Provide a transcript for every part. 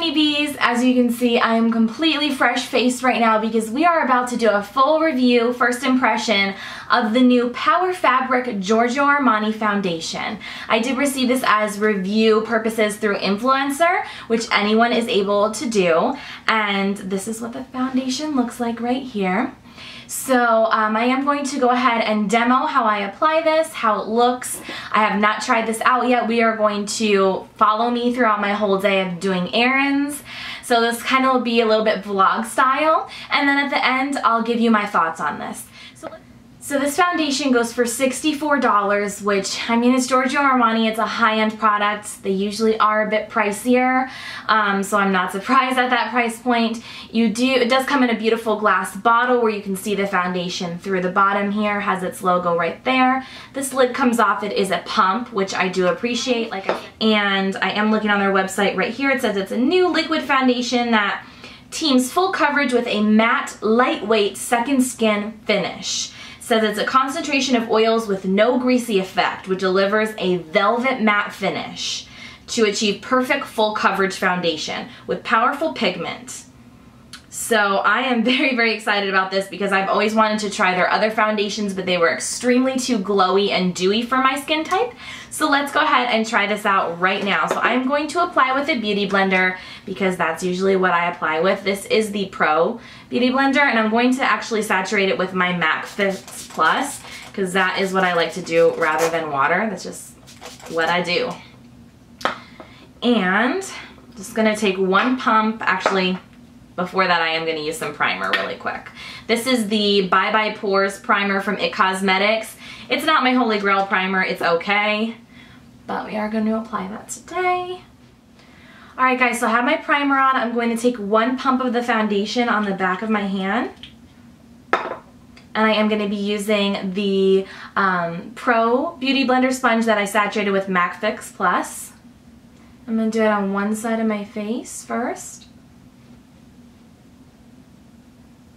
honeybees. As you can see, I am completely fresh-faced right now because we are about to do a full review, first impression, of the new Power Fabric Giorgio Armani foundation. I did receive this as review purposes through Influencer, which anyone is able to do, and this is what the foundation looks like right here. So I am going to go ahead and demo how I apply this, how it looks. I have not tried this out yet. We are going to follow me throughout my whole day of doing errands. So this kind of will be a little bit vlog style. And then at the end, I'll give you my thoughts on this. So this foundation goes for $64, which, I mean, it's Giorgio Armani, it's a high-end product. They usually are a bit pricier, so I'm not surprised at that price point. It does come in a beautiful glass bottle where you can see the foundation through the bottom here, has its logo right there. This lid comes off, it is a pump, which I do appreciate, and I am looking on their website right here. It says it's a new liquid foundation that teams full coverage with a matte, lightweight second skin finish. Says it's a concentration of oils with no greasy effect, which delivers a velvet matte finish to achieve perfect full coverage foundation with powerful pigment. So I am very, very excited about this because I've always wanted to try their other foundations, but they were extremely too glowy and dewy for my skin type. So let's go ahead and try this out right now. So I'm going to apply with a beauty blender because that's usually what I apply with. This is the Pro Beauty Blender, and I'm going to actually saturate it with my MAC Fix Plus because that is what I like to do rather than water. That's just what I do. And I'm just gonna take one pump. Actually, before that, I am going to use some primer really quick. This is the Bye Bye Pores primer from IT Cosmetics. It's not my holy grail primer, it's okay, but we are going to apply that today. Alright guys, so I have my primer on. I'm going to take one pump of the foundation on the back of my hand. And I am going to be using the Pro Beauty Blender sponge that I saturated with MAC Fix Plus. I'm going to do it on one side of my face first.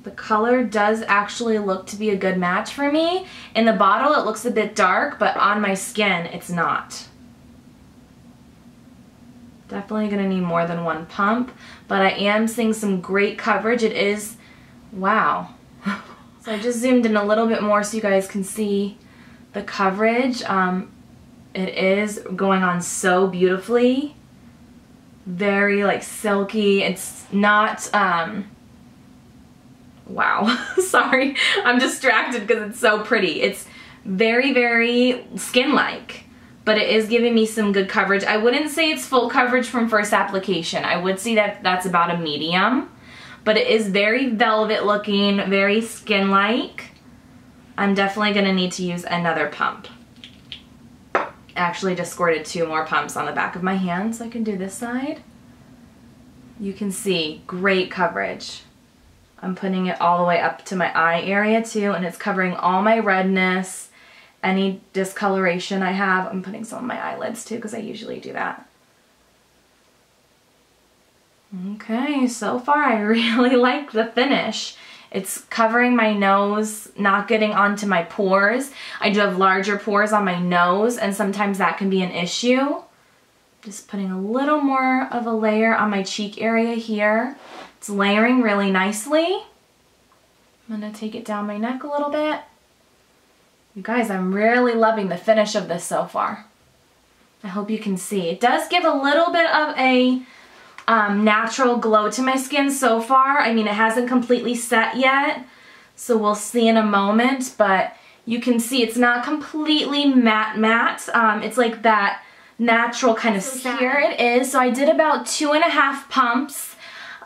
The color does actually look to be a good match for me. In the bottle it looks a bit dark, but on my skin it's not. Definitely gonna need more than one pump, but I am seeing some great coverage. It is, wow. So I just zoomed in a little bit more so you guys can see the coverage. It is going on so beautifully. Very like silky. It's not, wow, sorry, I'm distracted because it's so pretty. It's very, very skin-like, but it is giving me some good coverage. I wouldn't say it's full coverage from first application. I would say that that's about a medium, but it is very velvet looking, very skin-like. I'm definitely gonna need to use another pump. I actually just squirted 2 more pumps on the back of my hand so I can do this side. You can see great coverage. I'm putting it all the way up to my eye area too, and it's covering all my redness, any discoloration I have. I'm putting some on my eyelids too because I usually do that. Okay, so far I really like the finish. It's covering my nose, not getting onto my pores. I do have larger pores on my nose, and sometimes that can be an issue. Just putting a little more of a layer on my cheek area here. It's layering really nicely. I'm gonna take it down my neck a little bit. You guys, I'm really loving the finish of this so far. I hope you can see. It does give a little bit of a natural glow to my skin so far. I mean, it hasn't completely set yet, so we'll see in a moment, but you can see it's not completely matte. It's like that natural kind of satin. Here it is. So I did about 2.5 pumps.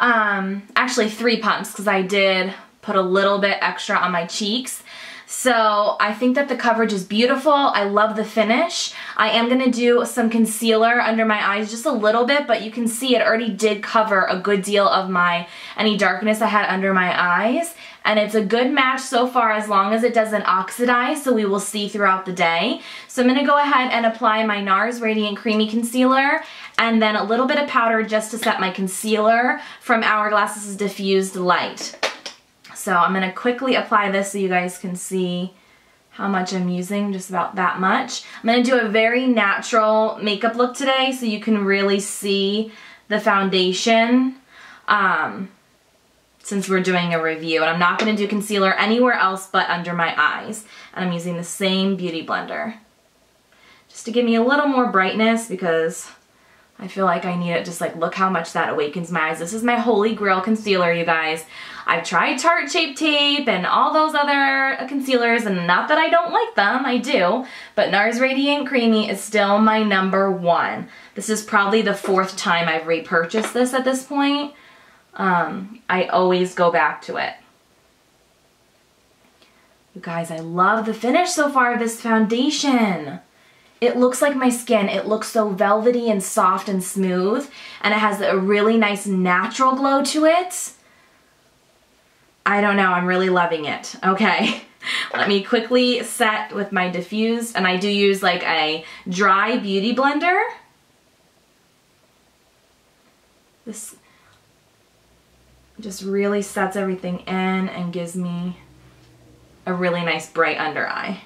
Actually 3 pumps because I did put a little bit extra on my cheeks. So I think that the coverage is beautiful. I love the finish. I am going to do some concealer under my eyes just a little bit, but you can see it already did cover a good deal of any darkness I had under my eyes. And it's a good match so far as long as it doesn't oxidize, so we will see throughout the day. So I'm going to go ahead and apply my Nars Radiant Creamy Concealer and then a little bit of powder just to set my concealer from Hourglass's Diffused Light. So I'm going to quickly apply this so you guys can see how much I'm using, just about that much. I'm going to do a very natural makeup look today so you can really see the foundation since we're doing a review. And I'm not going to do concealer anywhere else but under my eyes. And I'm using the same Beauty Blender, just to give me a little more brightness because I feel like I need it. Just like, look how much that awakens my eyes. This is my holy grail concealer, you guys. I've tried Tarte Shape Tape and all those other concealers, and not that I don't like them, I do, but Nars Radiant Creamy is still my #1. This is probably the 4th time I've repurchased this at this point. I always go back to it. You guys, I love the finish so far of this foundation. It looks like my skin. It looks so velvety and soft and smooth, and it has a really nice natural glow to it. I don't know, I'm really loving it. Okay, let me quickly set with my diffused, and I do use like a dry beauty blender. This just really sets everything in and gives me a really nice bright under eye.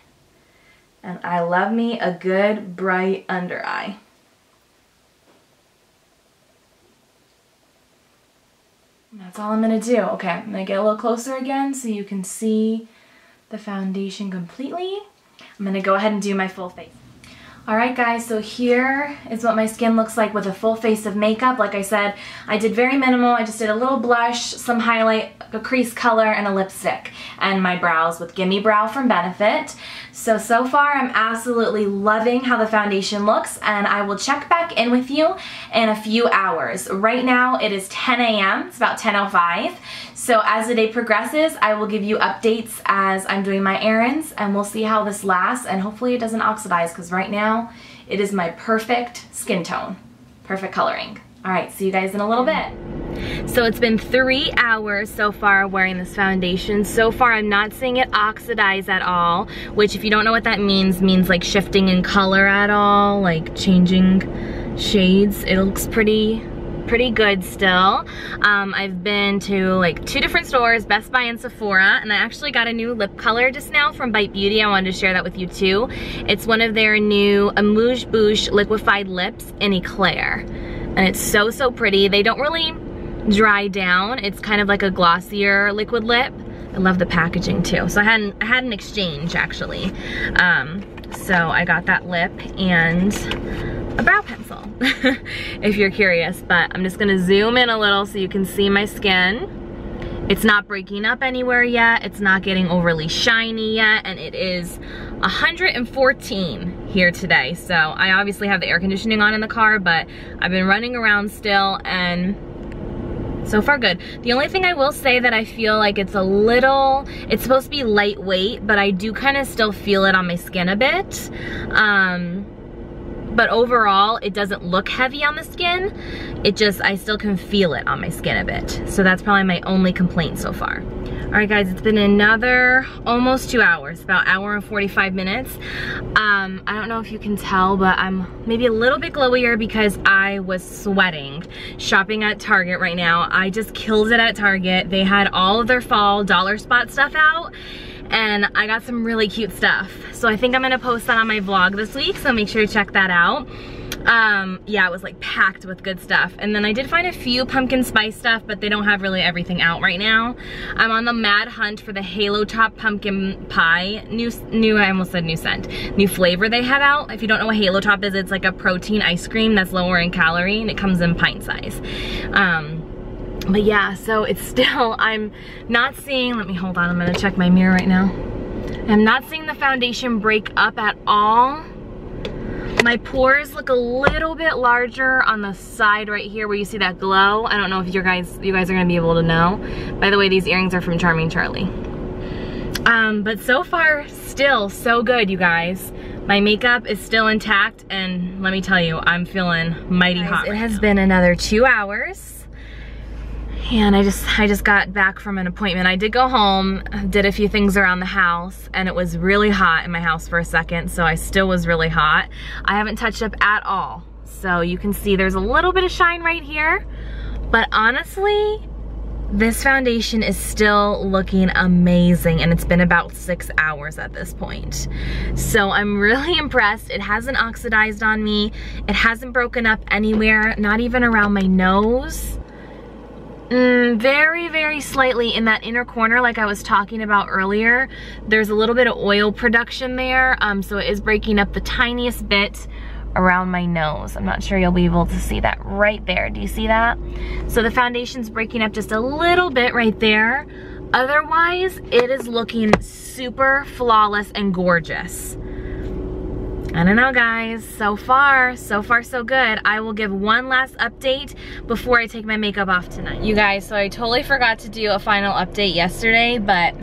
And I love me a good bright under eye. That's all I'm gonna do. Okay, I'm gonna get a little closer again so you can see the foundation completely. I'm gonna go ahead and do my full face. Alright guys, so here is what my skin looks like with a full face of makeup. Like I said, I did very minimal. I just did a little blush, some highlight, a crease color, and a lipstick. And my brows with Gimme Brow from Benefit. So far I'm absolutely loving how the foundation looks, and I will check back in with you in a few hours. Right now it is 10 a.m. It's about 10:05. So as the day progresses, I will give you updates as I'm doing my errands, and we'll see how this lasts, and hopefully it doesn't oxidize, because right now it is my perfect skin tone, perfect coloring. All right, see you guys in a little bit. So it's been 3 hours so far wearing this foundation. So far I'm not seeing it oxidize at all, which if you don't know what that means like shifting in color at all, like changing shades. It looks pretty good still. I've been to like 2 different stores, Best Buy and Sephora, and I actually got a new lip color just now from Bite Beauty. I wanted to share that with you too. It's one of their new Amuse Bouche liquefied lips in Eclair, and it's so pretty. They don't really dry down. It's kind of like a glossier liquid lip. I love the packaging too. So I had an exchange actually. So I got that lip and a brow pencil if you're curious, but I'm just gonna zoom in a little so you can see my skin. It's not breaking up anywhere yet, it's not getting overly shiny yet, and it is 114 here today. So I obviously have the air conditioning on in the car, but I've been running around still, and so far good. The only thing I will say that I feel like it's supposed to be lightweight, but I do kind of still feel it on my skin a bit. But overall, it doesn't look heavy on the skin. I still can feel it on my skin a bit. So that's probably my only complaint so far. All right guys, it's been another almost 2 hours, about 1 hour and 45 minutes. I don't know if you can tell, but I'm maybe a little bit glowier because I was sweating shopping at Target right now. I just killed it at Target. They had all of their fall dollar spot stuff out, and I got some really cute stuff. So I think I'm gonna post that on my vlog this week, so make sure to check that out. Yeah, it was like packed with good stuff. And then I did find a few pumpkin spice stuff, but they don't have really everything out right now. I'm on the mad hunt for the Halo Top pumpkin pie, I almost said new scent, new flavor they have out. If you don't know what Halo Top is, it's like a protein ice cream that's lower in calorie, and it comes in pint size. But yeah, so it's still, I'm not seeing, let me hold on, I'm gonna check my mirror right now. I'm not seeing the foundation break up at all. My pores look a little bit larger on the side right here where you see that glow. I don't know if you guys are gonna be able to know. By the way, these earrings are from Charming Charlie. But so far, still so good, you guys. My makeup is still intact, and let me tell you, I'm feeling mighty hot right now. It has been another 2 hours. And I just got back from an appointment. I did go home, did a few things around the house, and it was really hot in my house for a second, so I still was really hot. I haven't touched up at all. So you can see there's a little bit of shine right here, but honestly, This foundation is still looking amazing, and it's been about 6 hours at this point. So I'm really impressed. It hasn't oxidized on me. It hasn't broken up anywhere, not even around my nose. Very, very slightly in that inner corner like I was talking about earlier. There's a little bit of oil production there, so it is breaking up the tiniest bit around my nose. I'm not sure you'll be able to see that right there. Do you see that? So the foundation's breaking up just a little bit right there. Otherwise, it is looking super flawless and gorgeous. I don't know, guys. So far so good. I will give one last update before I take my makeup off tonight. You guys, so I totally forgot to do a final update yesterday, but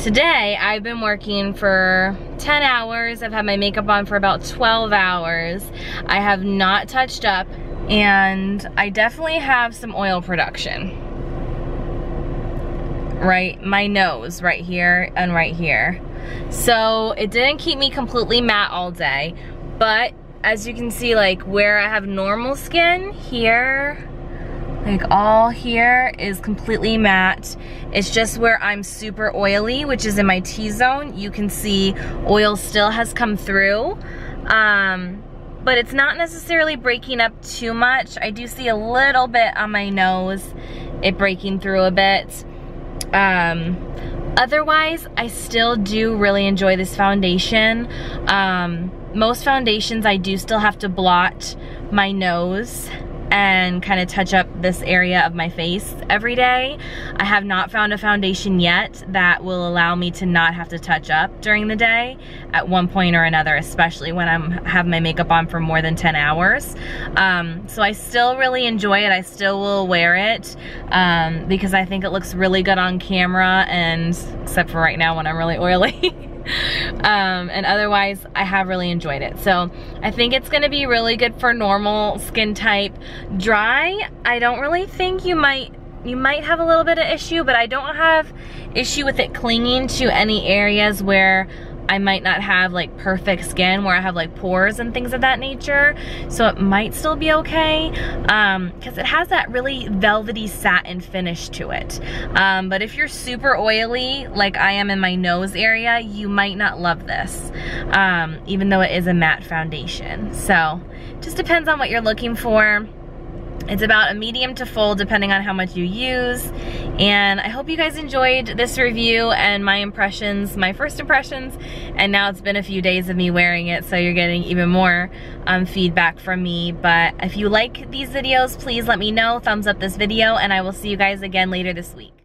today I've been working for 10 hours. I've had my makeup on for about 12 hours. I have not touched up, and I definitely have some oil production. Right, my nose right here and right here. So it didn't keep me completely matte all day, but as you can see, like where I have normal skin here, like all here is completely matte. It's just where I'm super oily, which is in my T-zone. You can see oil still has come through, but it's not necessarily breaking up too much. I do see a little bit on my nose, it breaking through a bit. Otherwise, I still do really enjoy this foundation. Most foundations, I do still have to blot my nose and kind of touch up this area of my face every day. I have not found a foundation yet that will allow me to not have to touch up during the day at one point or another, especially when I have my makeup on for more than 10 hours. So I still really enjoy it. I still will wear it because I think it looks really good on camera, and except for right now when I'm really oily. And otherwise I have really enjoyed it. So I think it's gonna be really good for normal skin type. Dry, I don't really think you might have a little bit of issue, but I don't have issue with it clinging to any areas where I might not have like perfect skin, where I have like pores and things of that nature. So it might still be okay, because it has that really velvety satin finish to it. But if you're super oily, like I am in my nose area, you might not love this, even though it is a matte foundation. So just depends on what you're looking for. It's about a medium to full depending on how much you use. And I hope you guys enjoyed this review and my impressions, my first impressions, and now it's been a few days of me wearing it, so you're getting even more feedback from me. But if you like these videos, please let me know, thumbs up this video, and I will see you guys again later this week.